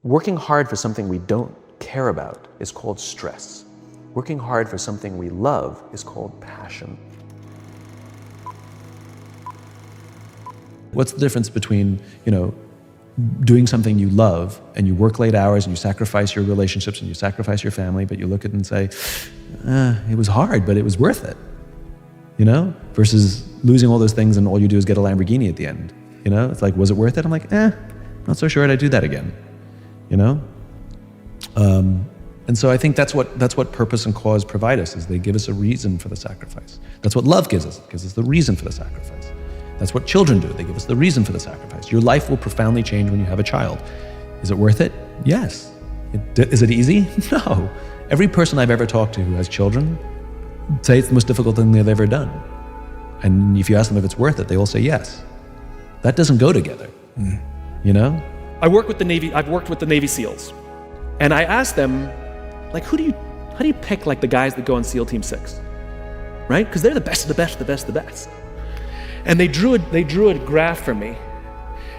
Working hard for something we don't care about is called stress. Working hard for something we love is called passion. What's the difference between, doing something you love and you work late hours and you sacrifice your relationships and you sacrifice your family, but you look at it and say, it was hard, but it was worth it, versus losing all those things and all you do is get a Lamborghini at the end. It's like, was it worth it? I'm like, not so sure I'd do that again, And so I think that's what purpose and cause provide us, is they give us a reason for the sacrifice. That's what love gives us. It gives us the reason for the sacrifice. That's what children do. They give us the reason for the sacrifice. Your life will profoundly change when you have a child. Is it worth it? Yes. Is it easy? No. Every person I've ever talked to who has children say it's the most difficult thing they've ever done. And if you ask them if it's worth it, they all say yes. That doesn't go together, I work with the Navy. I've worked with the Navy SEALs, and I asked them, how do you pick the guys that go on SEAL Team 6, right? Because they're the best of the best, the best, the best. And they drew a graph for me,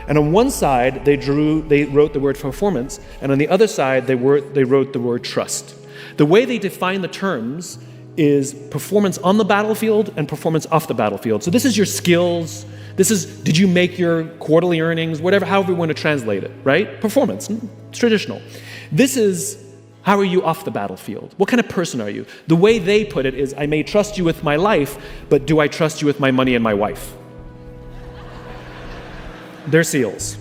and on one side they wrote the word performance, and on the other side they wrote the word trust. The way they define the terms is performance on the battlefield and performance off the battlefield. So this is your skills. This is, did you make your quarterly earnings, however you want to translate it, right? Performance, it's traditional. This is, how are you off the battlefield? What kind of person are you? The way they put it is, I may trust you with my life, but do I trust you with my money and my wife? They're SEALs.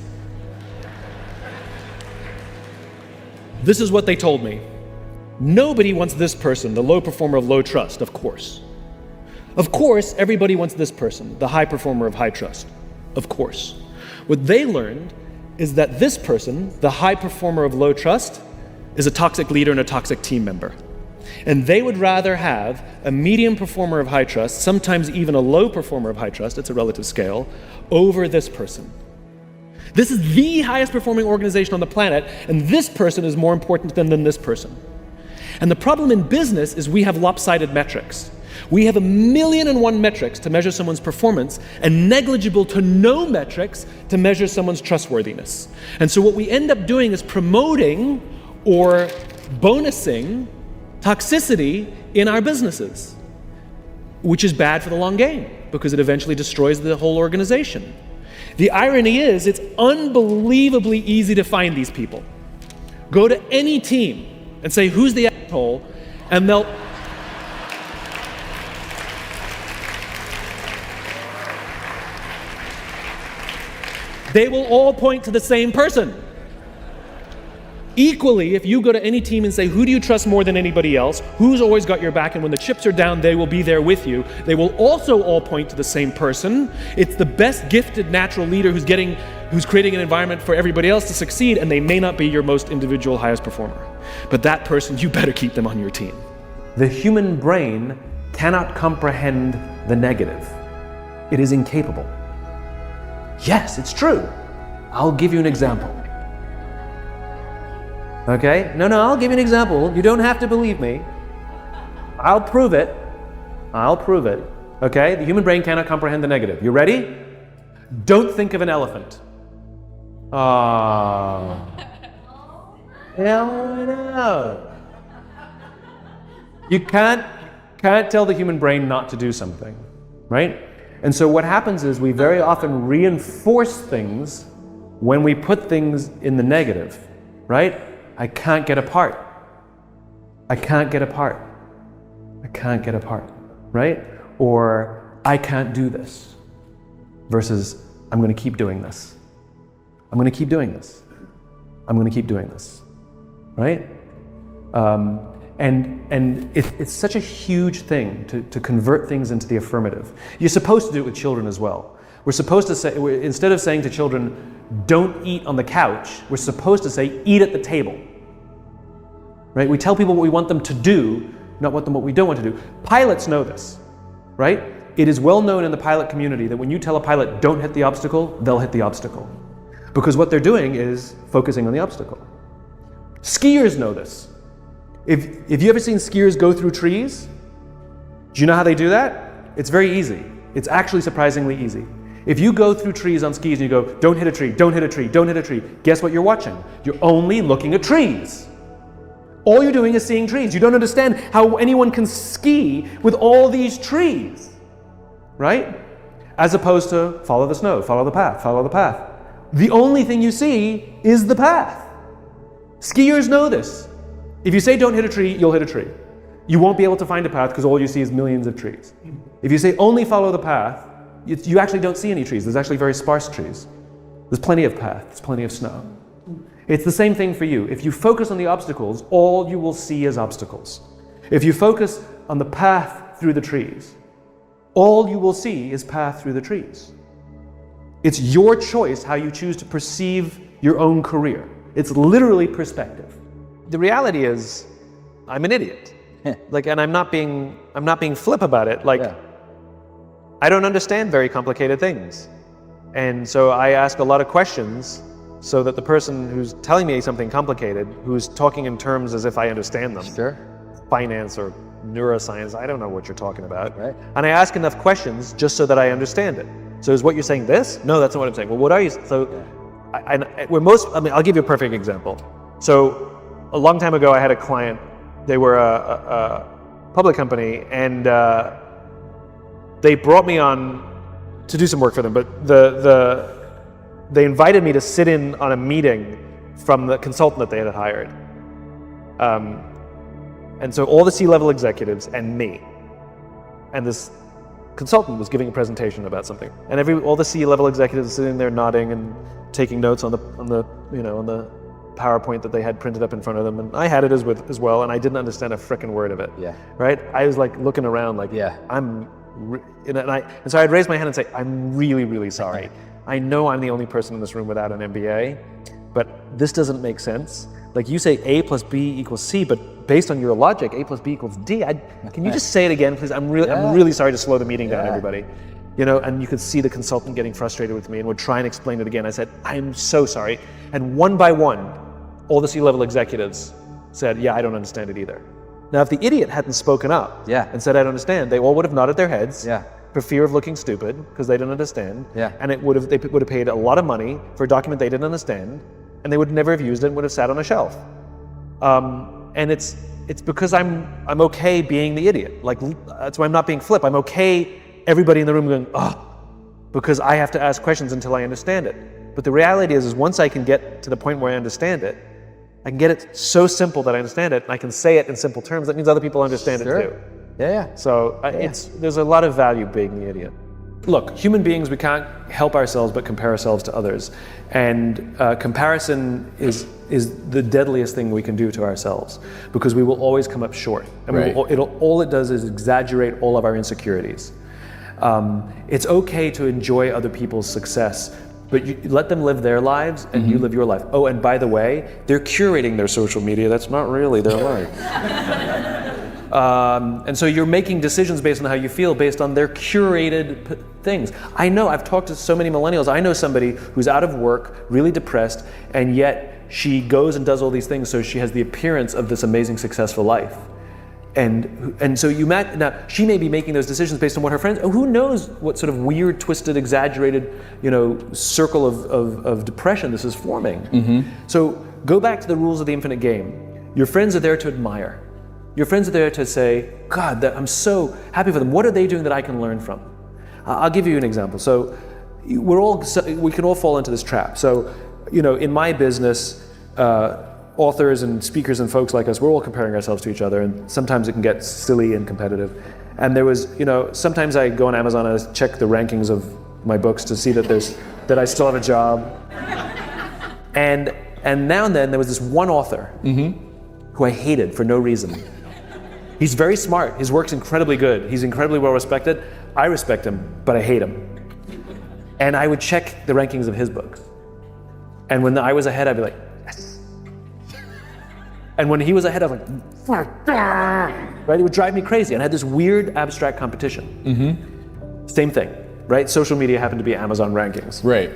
This is what they told me. Nobody wants this person, the low performer of low trust, of course. Of course, everybody wants this person, the high performer of high trust. Of course. What they learned is that this person, the high performer of low trust, is a toxic leader and a toxic team member. And they would rather have a medium performer of high trust, sometimes even a low performer of high trust, it's a relative scale, over this person. This is the highest performing organization on the planet, and this person is more important than this person. And the problem in business is we have lopsided metrics. We have 1,000,001 metrics to measure someone's performance and negligible to no metrics to measure someone's trustworthiness. And so what we end up doing is promoting or bonusing toxicity in our businesses, which is bad for the long game because it eventually destroys the whole organization. The irony is it's unbelievably easy to find these people. Go to any team and say, who's the asshole? And they will all point to the same person. Equally, if you go to any team and say, who do you trust more than anybody else? Who's always got your back? And when the chips are down, they will be there with you. They will also all point to the same person. It's the best gifted natural leader who's creating an environment for everybody else to succeed, and they may not be your most individual highest performer. But that person, you better keep them on your team. The human brain cannot comprehend the negative. It is incapable. Yes, it's true. I'll give you an example. Okay? No, I'll give you an example. You don't have to believe me. I'll prove it. Okay? The human brain cannot comprehend the negative. You ready? Don't think of an elephant. Oh. Hell no. You can't tell the human brain not to do something, right? And so what happens is we very often reinforce things when we put things in the negative, right? I can't get apart, right? Or I can't do this, versus I'm going to keep doing this. Right? And it's such a huge thing to convert things into the affirmative. You're supposed to do it with children as well. We're supposed to say, instead of saying to children, don't eat on the couch, we're supposed to say, eat at the table. Right? We tell people what we want them to do, not what we don't want to do. Pilots know this, right? It is well known in the pilot community that when you tell a pilot, don't hit the obstacle, they'll hit the obstacle. Because what they're doing is focusing on the obstacle. Skiers know this. If you ever seen skiers go through trees, do you know how they do that? It's very easy. It's actually surprisingly easy. If you go through trees on skis and you go, don't hit a tree, don't hit a tree, don't hit a tree, guess what you're watching? You're only looking at trees. All you're doing is seeing trees. You don't understand how anyone can ski with all these trees, right? As opposed to follow the snow, follow the path, follow the path. The only thing you see is the path. Skiers know this. If you say don't hit a tree, you'll hit a tree. You won't be able to find a path because all you see is millions of trees. If you say only follow the path, you actually don't see any trees. There's actually very sparse trees. There's plenty of path, there's plenty of snow. It's the same thing for you. If you focus on the obstacles, all you will see is obstacles. If you focus on the path through the trees, all you will see is path through the trees. It's your choice how you choose to perceive your own career. It's literally perspective. The reality is, I'm an idiot. And I'm not being flip about it. I don't understand very complicated things. And so I ask a lot of questions so that the person who's telling me something complicated, who's talking in terms as if I understand them, Sure. finance or neuroscience, I don't know what you're talking about. Right. And I ask enough questions just so that I understand it. So is what you're saying this? No, that's not what I'm saying. Well, what are you? So I'll give you a perfect example. So a long time ago, I had a client. They were a public company, and they brought me on to do some work for them. But they invited me to sit in on a meeting from the consultant that they had hired. And so all the C-level executives and me, and this consultant was giving a presentation about something, and all the C-level executives were sitting there nodding and taking notes on the PowerPoint that they had printed up in front of them, and I had it as well, and I didn't understand a frickin' word of it. Yeah. Right? I was like looking around, like, Yeah. and so I'd raise my hand and say, I'm really, really sorry. I know I'm the only person in this room without an MBA, but this doesn't make sense. Like, you say A plus B equals C, but based on your logic, A plus B equals D. Can you just say it again, please? I'm really sorry to slow the meeting down, everybody. And you could see the consultant getting frustrated with me and would try and explain it again. I said, I'm so sorry. And one by one, all the C-level executives said, yeah, I don't understand it either. Now, if the idiot hadn't spoken up and said, I don't understand, they all would have nodded their heads for fear of looking stupid because they didn't understand. And they would have paid a lot of money for a document they didn't understand, and they would never have used it and would have sat on a shelf. And it's because I'm okay being the idiot. Like, that's why I'm not being flip. I'm okay everybody in the room going, because I have to ask questions until I understand it. But the reality is once I can get to the point where I understand it, I can get it so simple that I understand it, and I can say it in simple terms. That means other people understand it too. Yeah. So there's a lot of value being the idiot. Look, human beings, we can't help ourselves but compare ourselves to others. And comparison is the deadliest thing we can do to ourselves, because we will always come up short. And all it does is exaggerate all of our insecurities. It's okay to enjoy other people's success, but you let them live their lives and you live your life. Oh, and by the way, they're curating their social media. That's not really their life. And so you're making decisions based on how you feel, based on their curated things. I know, I've talked to so many millennials. I know somebody who's out of work, really depressed, and yet she goes and does all these things so she has the appearance of this amazing, successful life. And so now she may be making those decisions based on what her friends, who knows what sort of weird, twisted, exaggerated, circle of depression this is forming. So go back to the rules of the infinite game. Your friends are there to admire. Your friends are there to say, God, I'm so happy for them. What are they doing that I can learn from? I'll give you an example. So we can all fall into this trap. So, in my business, authors and speakers and folks like us, we're all comparing ourselves to each other, and sometimes it can get silly and competitive. And there was, sometimes I go on Amazon and I check the rankings of my books to see that I still have a job. And now and then there was this one author who I hated for no reason. He's very smart. His work's incredibly good. He's incredibly well respected. I respect him, but I hate him. And I would check the rankings of his books. And when I was ahead, I'd be like, yes. And when he was ahead, I was like, right? It would drive me crazy. And I had this weird abstract competition. Same thing, right? Social media happened to be Amazon rankings. Right.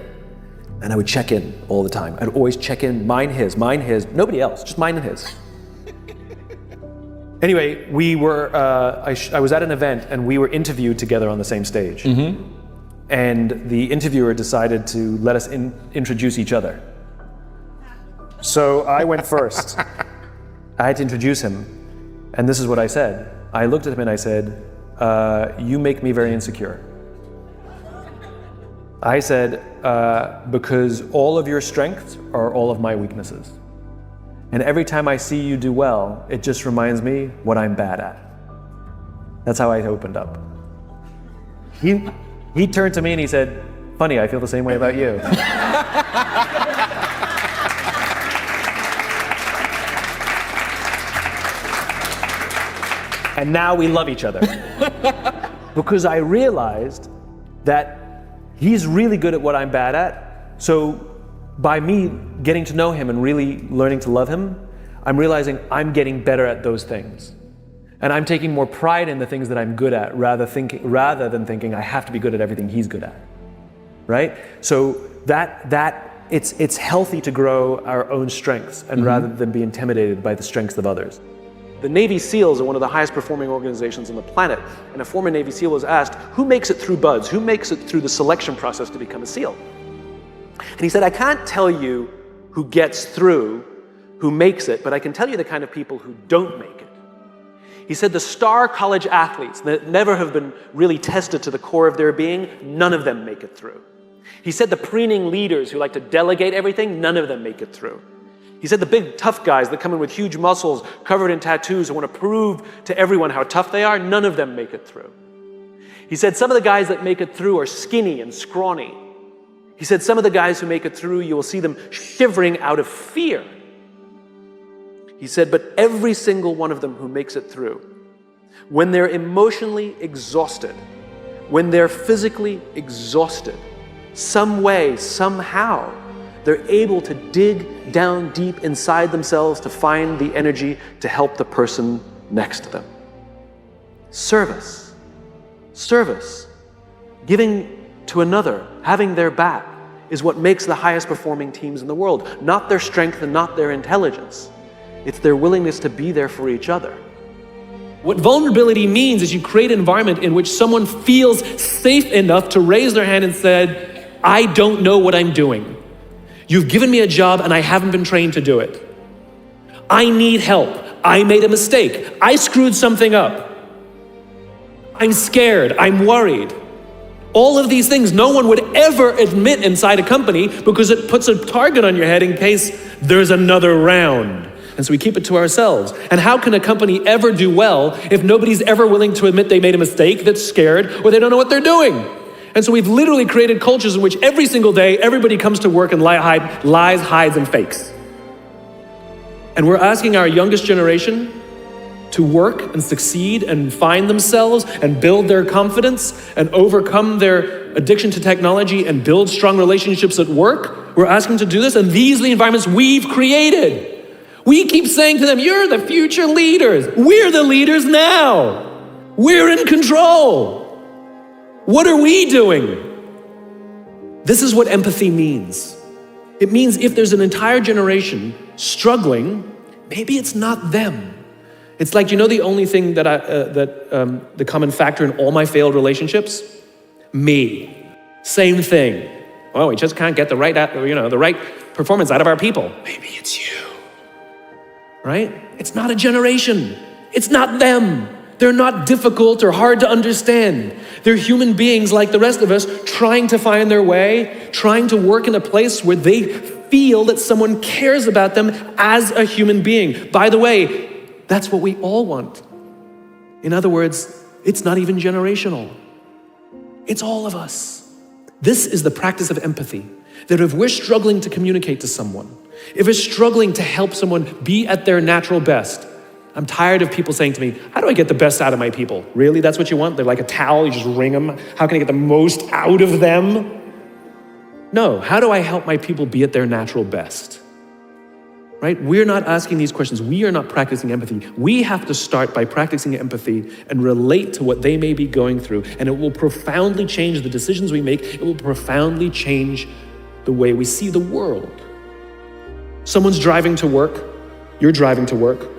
And I would check in all the time. I'd always check in, mine, his, nobody else, just mine and his. Anyway, we were, I was at an event and we were interviewed together on the same stage. and the interviewer decided to let us introduce each other. So I went first. I had to introduce him, and this is what I said. I looked at him and I said, you make me very insecure. I said, because all of your strengths are all of my weaknesses. And every time I see you do well, it just reminds me what I'm bad at. That's how I opened up. He turned to me and he said, funny, I feel the same way about you. And now we love each other. Because I realized that he's really good at what I'm bad at. So by me getting to know him and really learning to love him, I'm realizing I'm getting better at those things. And I'm taking more pride in the things that I'm good at rather than thinking I have to be good at everything he's good at. Right? So it's healthy to grow our own strengths and rather than be intimidated by the strengths of others. The Navy SEALs are one of the highest performing organizations on the planet, and a former Navy SEAL was asked, who makes it through BUD/S? Who makes it through the selection process to become a SEAL? And he said, I can't tell you who gets through, who makes it, but I can tell you the kind of people who don't make it. He said the star college athletes that never have been really tested to the core of their being, none of them make it through. He said the preening leaders who like to delegate everything, none of them make it through. He said the big tough guys that come in with huge muscles, covered in tattoos, and want to prove to everyone how tough they are, none of them make it through. He said some of the guys that make it through are skinny and scrawny. He said some of the guys who make it through, you will see them shivering out of fear. He said, but every single one of them who makes it through, when they're emotionally exhausted, when they're physically exhausted, some way, somehow, they're able to dig down deep inside themselves to find the energy to help the person next to them. Service, giving to another, having their back, is what makes the highest performing teams in the world. Not their strength and not their intelligence. It's their willingness to be there for each other. What vulnerability means is you create an environment in which someone feels safe enough to raise their hand and said, I don't know what I'm doing. You've given me a job and I haven't been trained to do it. I need help. I made a mistake. I screwed something up. I'm scared. I'm worried. All of these things no one would ever admit inside a company because it puts a target on your head in case there's another round. And so we keep it to ourselves. And how can a company ever do well if nobody's ever willing to admit they made a mistake, that's scared, or they don't know what they're doing? And so we've literally created cultures in which every single day, everybody comes to work and lies, hides, and fakes. And we're asking our youngest generation to work and succeed and find themselves and build their confidence and overcome their addiction to technology and build strong relationships at work. We're asking them to do this, and these are the environments we've created. We keep saying to them, you're the future leaders. We're the leaders now. We're in control. What are we doing? This is what empathy means. It means if there's an entire generation struggling, maybe it's not them. It's like, you know, the only thing that the common factor in all my failed relationships? Me. Same thing. Oh, we just can't get the right performance out of our people. Maybe it's you. Right? It's not a generation. It's not them. They're not difficult or hard to understand. They're human beings like the rest of us, trying to find their way, trying to work in a place where they feel that someone cares about them as a human being. By the way, that's what we all want. In other words, it's not even generational. It's all of us. This is the practice of empathy, that if we're struggling to communicate to someone, if we're struggling to help someone be at their natural best, I'm tired of people saying to me, how do I get the best out of my people? Really, that's what you want? They're like a towel, you just wring them. How can I get the most out of them? No, how do I help my people be at their natural best? Right? We're not asking these questions. We are not practicing empathy. We have to start by practicing empathy and relate to what they may be going through, and it will profoundly change the decisions we make. It will profoundly change the way we see the world. Someone's driving to work, you're driving to work,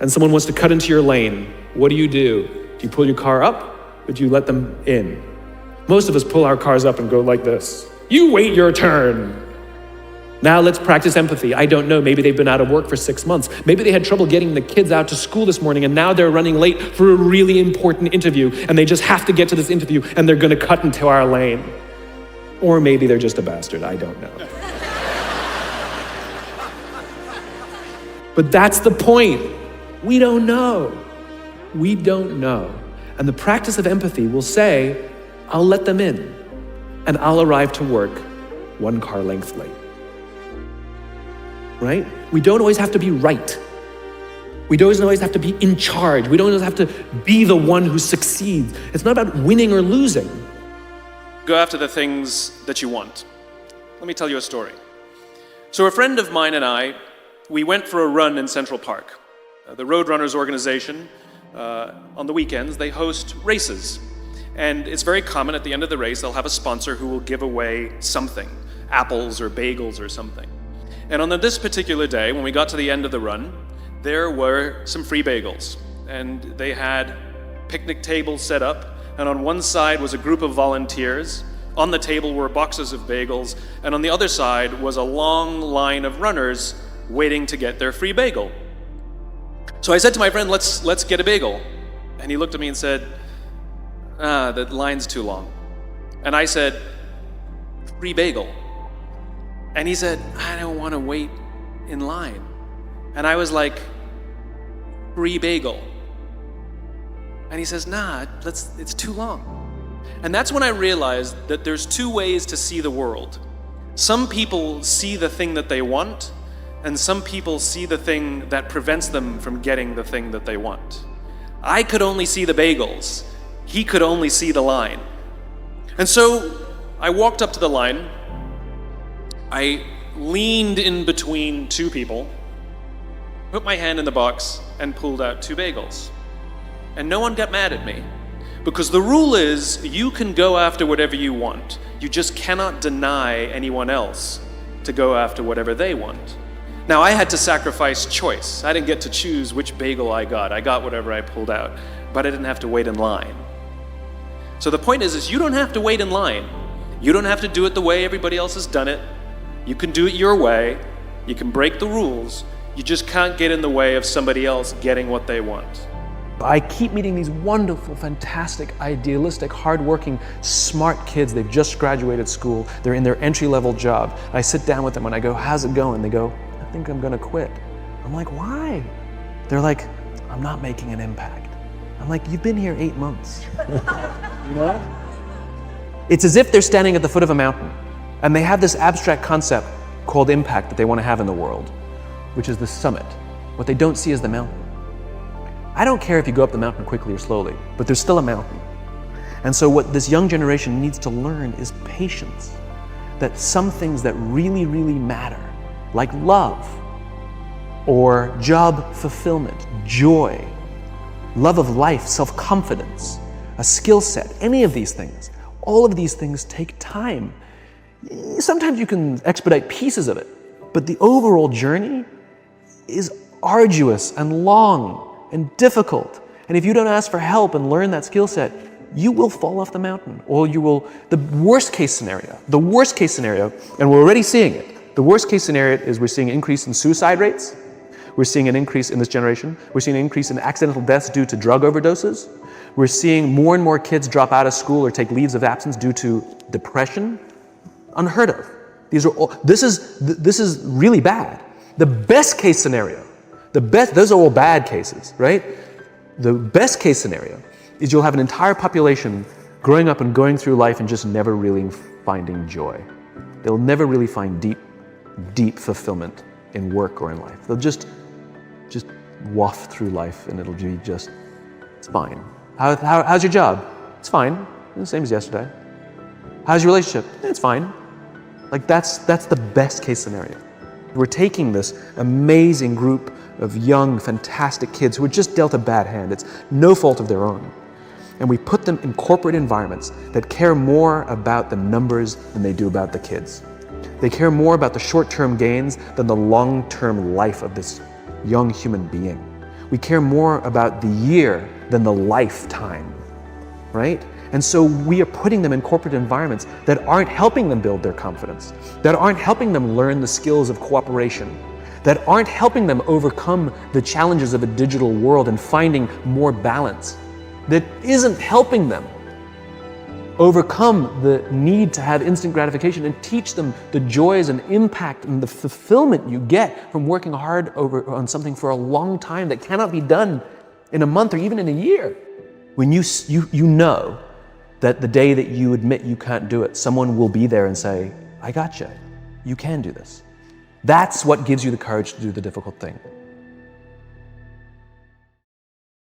and someone wants to cut into your lane. What do? Do you pull your car up, or do you let them in? Most of us pull our cars up and go like this. You wait your turn. Now let's practice empathy. I don't know, maybe they've been out of work for 6 months. Maybe they had trouble getting the kids out to school this morning and now they're running late for a really important interview and they just have to get to this interview and they're gonna cut into our lane. Or maybe they're just a bastard, I don't know. But that's the point. We don't know. We don't know. And the practice of empathy will say, I'll let them in and I'll arrive to work 1 car length late. Right? We don't always have to be right. We don't always have to be in charge. We don't always have to be the one who succeeds. It's not about winning or losing. Go after the things that you want. Let me tell you a story. So a friend of mine and I, we went for a run in Central Park. The Roadrunners organization, on the weekends, they host races. And it's very common at the end of the race, they'll have a sponsor who will give away something, apples or bagels or something. And on this particular day, when we got to the end of the run, there were some free bagels. And they had picnic tables set up, and on one side was a group of volunteers. On the table were boxes of bagels, and on the other side was a long line of runners waiting to get their free bagel. So I said to my friend, let's get a bagel. And he looked at me and said, the line's too long. And I said, free bagel. And he said, I don't want to wait in line. And I was like, free bagel. And he says, nah, it's too long. And that's when I realized that there's 2 ways to see the world. Some people see the thing that they want, and some people see the thing that prevents them from getting the thing that they want. I could only see the bagels. He could only see the line. And so I walked up to the line. I leaned in between 2 people, put my hand in the box, and pulled out 2 bagels. And no one got mad at me. Because the rule is, you can go after whatever you want. You just cannot deny anyone else to go after whatever they want. Now, I had to sacrifice choice. I didn't get to choose which bagel I got. I got whatever I pulled out, but I didn't have to wait in line. So the point is you don't have to wait in line. You don't have to do it the way everybody else has done it. You can do it your way. You can break the rules. You just can't get in the way of somebody else getting what they want. I keep meeting these wonderful, fantastic, idealistic, hardworking, smart kids. They've just graduated school. They're in their entry-level job. I sit down with them and I go, how's it going? They go, I think I'm gonna quit. I'm like, why? They're like, I'm not making an impact. I'm like, you've been here 8 months. You know? It's as if they're standing at the foot of a mountain and they have this abstract concept called impact that they want to have in the world, which is the summit. What they don't see is the mountain. I don't care if you go up the mountain quickly or slowly, but there's still a mountain. And so what this young generation needs to learn is patience. That some things that really, really matter, like love, or job fulfillment, joy, love of life, self-confidence, a skill set, any of these things, all of these things take time. Sometimes you can expedite pieces of it, but the overall journey is arduous and long and difficult. And if you don't ask for help and learn that skill set, you will fall off the mountain, or you will, the worst case scenario, and we're already seeing it. The worst case scenario is we're seeing an increase in suicide rates. We're seeing an increase in this generation. We're seeing an increase in accidental deaths due to drug overdoses. We're seeing more and more kids drop out of school or take leaves of absence due to depression. Unheard of. These are all, this is really bad. The best case scenario, those are all bad cases, right? The best case scenario is you'll have an entire population growing up and going through life and just never really finding joy. They'll never really find deep fulfillment in work or in life. They'll just waft through life and it'll be just, it's fine. How's your job? It's fine. The same as yesterday. How's your relationship? It's fine. Like that's the best case scenario. We're taking this amazing group of young, fantastic kids who are just dealt a bad hand. It's no fault of their own. And we put them in corporate environments that care more about the numbers than they do about the kids. They care more about the short-term gains than the long-term life of this young human being. We care more about the year than the lifetime, right? And so we are putting them in corporate environments that aren't helping them build their confidence, that aren't helping them learn the skills of cooperation, that aren't helping them overcome the challenges of a digital world and finding more balance, that isn't helping them overcome the need to have instant gratification and teach them the joys and impact and the fulfillment you get from working hard on something for a long time that cannot be done in a month or even in a year. When you know that the day that you admit you can't do it, someone will be there and say, I got you. You can do this. That's what gives you the courage to do the difficult thing.